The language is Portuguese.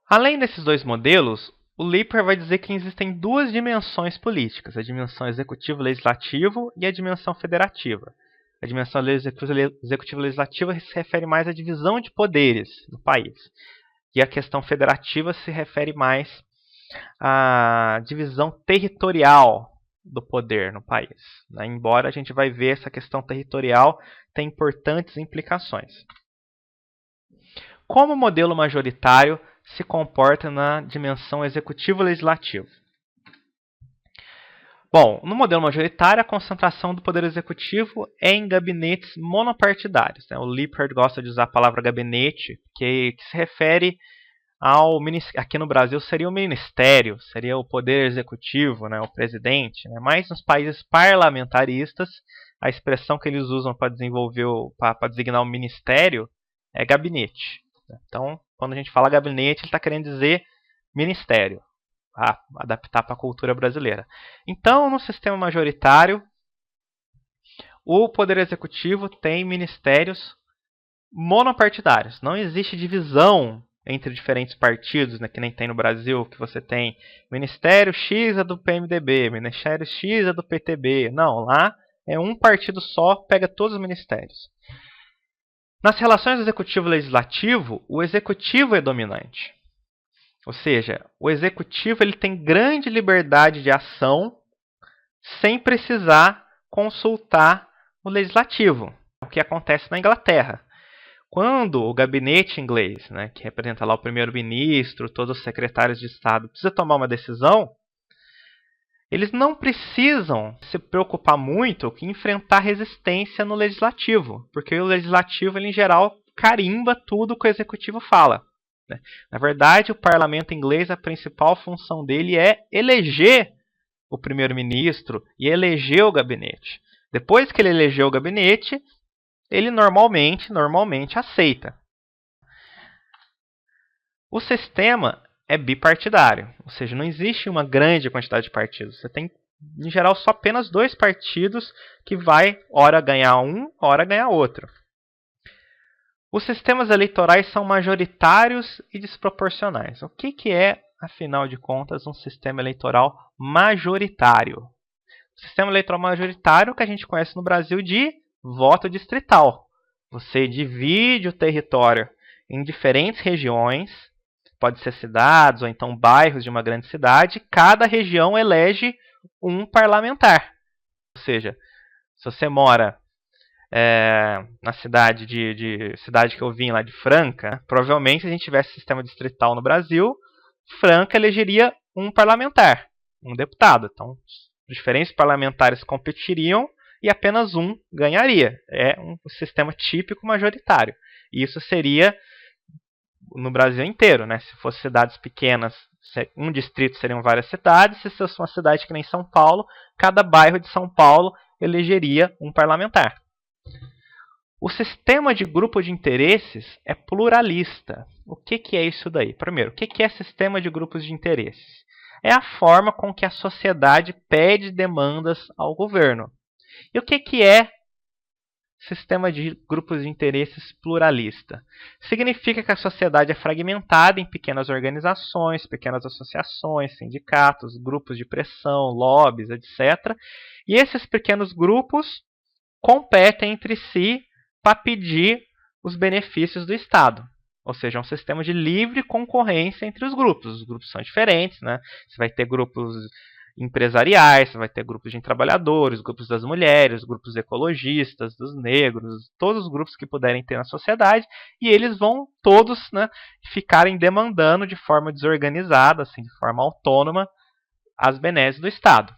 Além desses dois modelos, o Lipper vai dizer que existem duas dimensões políticas, a dimensão executivo-legislativo e a dimensão federativa. A dimensão executivo-legislativa se refere mais à divisão de poderes no país. E a questão federativa se refere mais à divisão territorial do poder no país. Embora a gente vai ver essa questão territorial tem importantes implicações. Como o modelo majoritário se comporta na dimensão executivo-legislativo? Bom, no modelo majoritário, a concentração do poder executivo é em gabinetes monopartidários. O Lippert gosta de usar a palavra gabinete, que se refere ao... Aqui no Brasil seria o ministério, seria o poder executivo, o presidente. Mas nos países parlamentaristas, a expressão que eles usam para designar o ministério é gabinete. Então, quando a gente fala gabinete, ele está querendo dizer ministério. Adaptar para a cultura brasileira. Então, no sistema majoritário, o Poder Executivo tem ministérios monopartidários. Não existe divisão entre diferentes partidos, que nem tem no Brasil, que você tem Ministério X é do PMDB, Ministério X é do PTB. Não, lá é um partido só, pega todos os ministérios. Nas relações executivo-legislativo, o executivo é dominante. Ou seja, o executivo ele tem grande liberdade de ação sem precisar consultar o legislativo. O que acontece na Inglaterra. Quando o gabinete inglês, que representa lá o primeiro-ministro, todos os secretários de Estado, precisa tomar uma decisão, eles não precisam se preocupar muito em enfrentar resistência no legislativo, porque o legislativo, ele, em geral, carimba tudo que o executivo fala. Na verdade, o parlamento inglês, a principal função dele é eleger o primeiro-ministro e eleger o gabinete. Depois que ele elegeu o gabinete, ele normalmente aceita. O sistema é bipartidário, ou seja, não existe uma grande quantidade de partidos. Você tem, em geral, só apenas 2 partidos que vai, ora ganhar um, ora ganhar outro. Os sistemas eleitorais são majoritários e desproporcionais. O que é, afinal de contas, um sistema eleitoral majoritário? O sistema eleitoral majoritário que a gente conhece no Brasil de voto distrital. Você divide o território em diferentes regiões, pode ser cidades ou então bairros de uma grande cidade, cada região elege um parlamentar. Ou seja, se você mora na cidade cidade que eu vim lá de Franca, provavelmente se a gente tivesse sistema distrital no Brasil, Franca elegeria um parlamentar, um deputado. Então, os diferentes parlamentares competiriam e apenas um ganharia. É um sistema típico majoritário. E isso seria no Brasil inteiro. Se fosse cidades pequenas, um distrito seriam várias cidades. Se fosse uma cidade que nem São Paulo, cada bairro de São Paulo elegeria um parlamentar. O sistema de grupo de interesses é pluralista. O que é isso daí? Primeiro, o que é sistema de grupos de interesses? É a forma com que a sociedade pede demandas ao governo. E o que é sistema de grupos de interesses pluralista? Significa que a sociedade é fragmentada em pequenas organizações, pequenas associações, sindicatos, grupos de pressão, lobbies, etc. E esses pequenos grupos competem entre si para pedir os benefícios do Estado. Ou seja, é um sistema de livre concorrência entre os grupos. Os grupos são diferentes, Você vai ter grupos empresariais, você vai ter grupos de trabalhadores, grupos das mulheres, grupos ecologistas, dos negros, todos os grupos que puderem ter na sociedade, e eles vão todos ficarem demandando de forma desorganizada, assim, de forma autônoma, as benesses do Estado.